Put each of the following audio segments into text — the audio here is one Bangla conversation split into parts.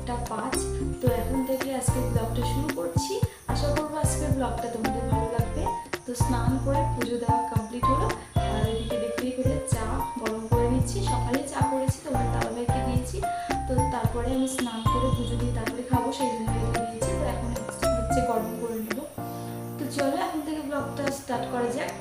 1:05। তো এখন থেকে আজকের ব্লগটা শুরু করছি। আশা করবো আজকের ব্লগটা তোমাদের ভালো লাগবে। তো স্নান করে পুজো দেওয়া কমপ্লিট হলো, আর এদিকে দেখতেই পেলে চা গরম করে নিচ্ছি। সকালে চা করেছি, তোমার দাদাভাইকে দিয়েছি। তো তারপরে আমি স্নান করে পুজো দিয়ে তারপরে খাবো, সেই জন্য রেখে দিয়েছি। তো এখন হচ্ছে গরম করে নেবো। তো চলো এখন থেকে ব্লগটা স্টার্ট করা যাক।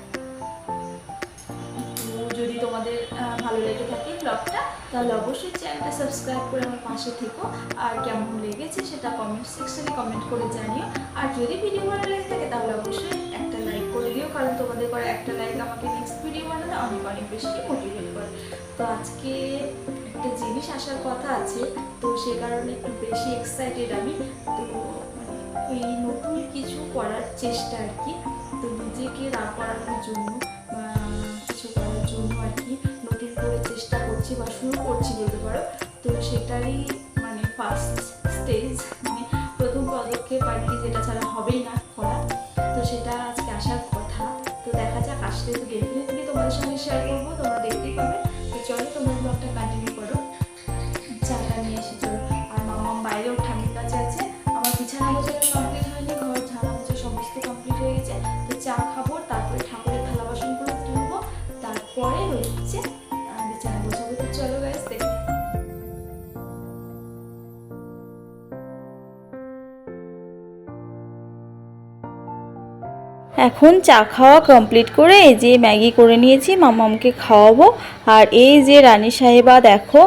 যদি তোমাদের ভালো লেগে থাকে ব্লগটা, তাহলে অবশ্যই চ্যানেলটা সাবস্ক্রাইব করে আমার পাশে থেকো। আর কেমন লেগেছে সেটা কমেন্ট সেকশনে কমেন্ট করে জানিও। আর যদি ভিডিও ভালো লেগে থাকে তাহলে অবশ্যই একটা লাইক করে দিও, কারণ তোমাদের করে একটা লাইক আমাকে নেক্সট ভিডিও বানাতে অনেক অনেক বেশি মোটিভেট করে। তো আজকে একটা জিনিস আসার কথা আছে, তো সে কারণে একটু বেশি এক্সাইটেড আমি। তো এই নতুন কিছু করার চেষ্টা আর কি, তো নিজেকে দাঁড় করানোর জন্য কিছু করার জন্য আর কি নতুন করে চেষ্টা করছি বা শুরু করছি বলতে পারো। তো সেটারই মানে ফার্স্ট স্টেজ, মানে প্রথম পদক্ষেপ আর কি, যেটা ছাড়া হবেই না করা। তো সেটা আজকে আসার কথা। তো দেখা যাক, আসলে তো ডেফিনেটলি তোমাদের সঙ্গে শেয়ার করবো, তোমরা দেখতেই পাবে। তো চলো তোমরা ব্লগটা কন্টিনিউ করো। চাটা নিয়ে এসে চলো। আর মামাম বাইরেও ঠান্ডার কাছে আছে। আমার বিছানা গোছানো কমপ্লিট হয়নি, ঘর ঝাড়া মোছা সমস্ত কমপ্লিট হয়ে গেছে। তো চা খাবো, তারপরে ঠাকুরের থালা বাসনগুলো তুলবো, তারপরে হচ্ছে বিছানা গোছাবো। তো চলো গাইস দেখি। এখন চা খাওয়া কমপ্লিট করে এই যে ম্যাগি করে নিয়েছি, মামামকে খাওয়াবো। আর এই যে রানী সাহেবা দেখো,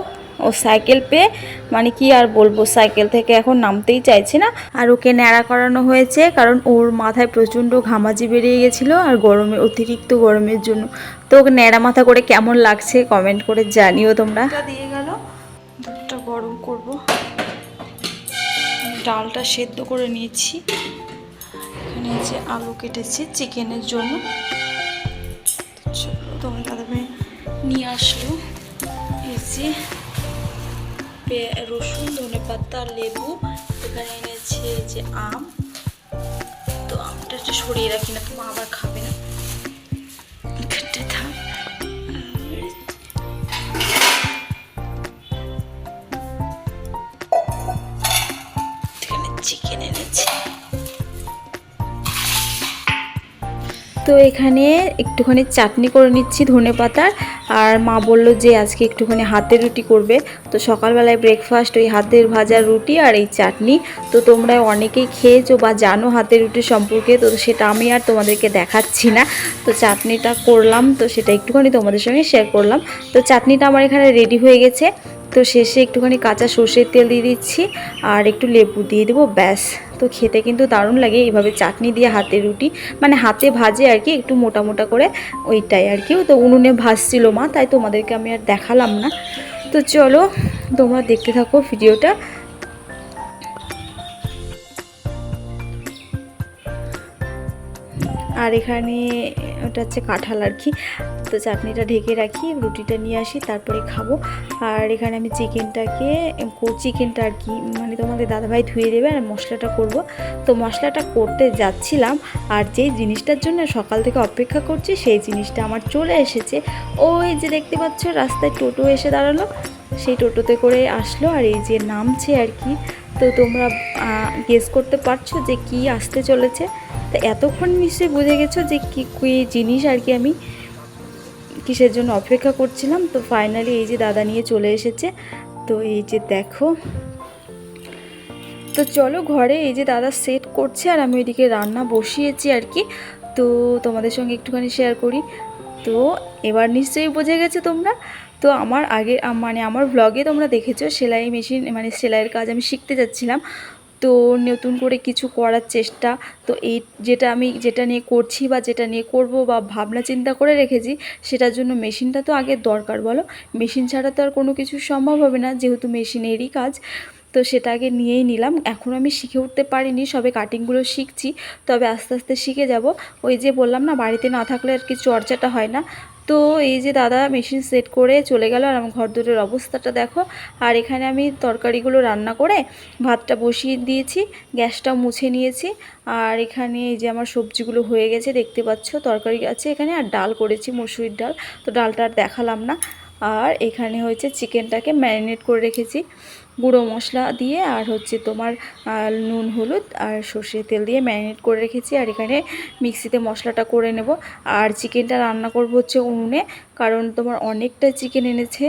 ও সাইকেল পেয়ে মানে কি আর বলবো, সাইকেল থেকে এখন নামতেই চাইছে না। আর ওকে ন্যাড়া করানো হয়েছে, কারণ ওর মাথায় প্রচণ্ড ঘামাচি বেরিয়ে গেছিলো আর গরমে, অতিরিক্ত গরমের জন্য। তো ওকে ন্যাড়া মাথা করে কেমন লাগছে কমেন্ট করে জানিও তোমরা। দিয়ে গেল, দুধটা গরম করব। ডালটা সেদ্ধ করে নিয়েছি। এখানে যে আলু কেটেছি চিকেনের জন্য। চলো তোমার দাদাভাই নিয়ে আসলো এই যে রসুন, ধনেপাতা, লেবু। এখানে এনেছে এই যে আম। তো আমটা একটু সরিয়ে রাখি, না তো মা আবার খাবে না, এখানটা থাক। এখানে চিকেন এনেছে। তো এখানে একটুখানি চাটনি করে নিচ্ছি ধনেপাতার। আর মা বলল যে আজকে একটুখানি হাতের রুটি করবে। তো সকালবেলায় ব্রেকফাস্ট ওই হাতের ভাজা রুটি আর এই চাটনি। তো তোমরা অনেকেই খেয়েছো বা জানো হাতের রুটি সম্পর্কে, তো সেটা আমি আর তোমাদেরকে দেখাচ্ছি না। তো চাটনিটা করলাম, তো সেটা একটুখানি তোমাদের সঙ্গে শেয়ার করলাম। তো চাটনিটা আমার এখানে রেডি হয়ে গেছে। তো শেষে একটুখানি কাঁচা সর্ষের তেল দিয়ে দিচ্ছি আর একটু লেবু দিয়ে দেবো, ব্যাস। তো খেতে কিন্তু দারুণ লাগে এইভাবে চাটনি দিয়ে হাতের রুটি, মানে হাতে ভাজে আর কি, একটু মোটা মোটা করে, ওইটাই আর কি। তো উনুনে ভাজছিল মা, তাই তোমাদেরকে আমি আর দেখালাম না। তো চলো তোমরা দেখতে থাকো ভিডিওটা। আর এখানে ওটা হচ্ছে কাঁঠাল আর কি। তো চাটনিটা ঢেকে রাখি, রুটিটা নিয়ে আসি, তারপরে খাবো। আর এখানে আমি চিকেনটা আর কি মানে তোমাদের দাদাভাই ধুয়ে দেবে আর মশলাটা করব। তো মশলাটা করতে যাচ্ছিলাম, আর যেই জিনিসটার জন্য সকাল থেকে অপেক্ষা করছি সেই জিনিসটা আমার চলে এসেছে। ওই যে দেখতে পাচ্ছ রাস্তায় টোটো এসে দাঁড়ালো, সেই টোটোতে করে আসলো আর এই যে নামছে আর কি। তো তোমরা গেস করতে পারছো যে কি আসতে চলেছে। তো এতক্ষণ নিশ্চয়ই বুঝে গেছো যে কী জিনিস আর কি আমি কিসের জন্য অপেক্ষা করছিলাম। তো ফাইনালি এই যে দাদা নিয়ে চলে এসেছে। তো এই যে দেখো, তো চলো ঘরে এই যে দাদা সেট করছে আর আমি ওইদিকে রান্না বসিয়েছি আর কি। তো তোমাদের সঙ্গে একটুখানি শেয়ার করি। তো এবার নিশ্চয়ই বুঝে গেছো তোমরা। তো আমার আগে মানে আমার ব্লগে তোমরা দেখেছো সেলাই মেশিন, মানে সেলাইয়ের কাজ আমি শিখতে যাচ্ছিলাম। তো নতুন করে কিছু করার চেষ্টা। তো এই যেটা নিয়ে করছি বা যেটা নিয়ে করব বা ভাবনা চিন্তা করে রেখেছি, সেটার জন্য মেশিনটা তো আগে দরকার, বলো। মেশিন ছাড়া তো আর কোনো কিছু সম্ভব হবে না, যেহেতু মেশিনেরই কাজ। তো সেটা আগে নিয়েই নিলাম। এখন আমি শিখে উঠতে পারিনি, সবে কাটিংগুলো শিখছি, তবে আস্তে আস্তে শিখে যাব। ওই যে বললাম না, বাড়িতে না থাকলে আর কি চর্চাটা হয় না। তো এই যে দাদা মেশিন সেট করে চলে গেল আর আমার ঘরদোরের অবস্থাটা দেখো। আর এখানে আমি তরকারিগুলো রান্না করে ভাতটা বসিয়ে দিয়েছি, গ্যাসটা মুছে নিয়েছি। আর এখানে এই যে আমার সবজিগুলো হয়ে গেছে দেখতে পাচ্ছ, তরকারি আছে এখানে, আর ডাল করেছি মসুরির ডাল। তো ডালটা আর দেখালাম না। আর এখানে হচ্ছে চিকেনটাকে ম্যারিনেট করে রেখেছি গুঁড়ো মশলা দিয়ে, আর হচ্ছে তোমার নুন হলুদ আর সর্ষের তেল দিয়ে ম্যারিনেট করে রেখেছি। আর এখানে মিক্সিতে মশলাটা করে নেব। আর চিকেনটা রান্না করব হচ্ছে উনুনে, কারণ তোমার অনেকটা চিকেন এনেছে,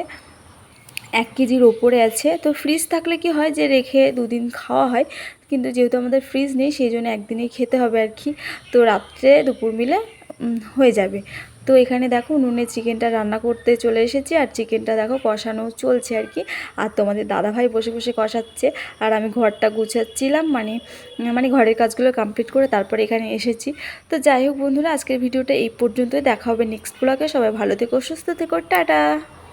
1 কেজির ওপরে আছে। তো ফ্রিজ থাকলে কি হয় যে রেখে 2 দিন খাওয়া হয়, কিন্তু যেহেতু আমাদের ফ্রিজ নেই সেই জন্য একদিনেই খেতে হবে আর কি। তো রাত্রে দুপুর মিলে হয়ে যাবে। তো এখানে দেখো নুনে চিকেনটা রান্না করতে চলে এসেছি, আর চিকেনটা দেখো কষানো চলছে আর কি। আর তোমাদের দাদাভাই বসে বসে কষাচ্ছে, আর আমি ঘরটা গুছাচ্ছিলাম, মানে ঘরের কাজগুলো কমপ্লিট করে তারপরে এখানে এসেছি। তো যাই হোক বন্ধুরা, আজকের ভিডিওটা এই পর্যন্তই। দেখা হবে নেক্সট ব্লগে। সবাই ভালো থেকো, সুস্থ থেকো, টাটা।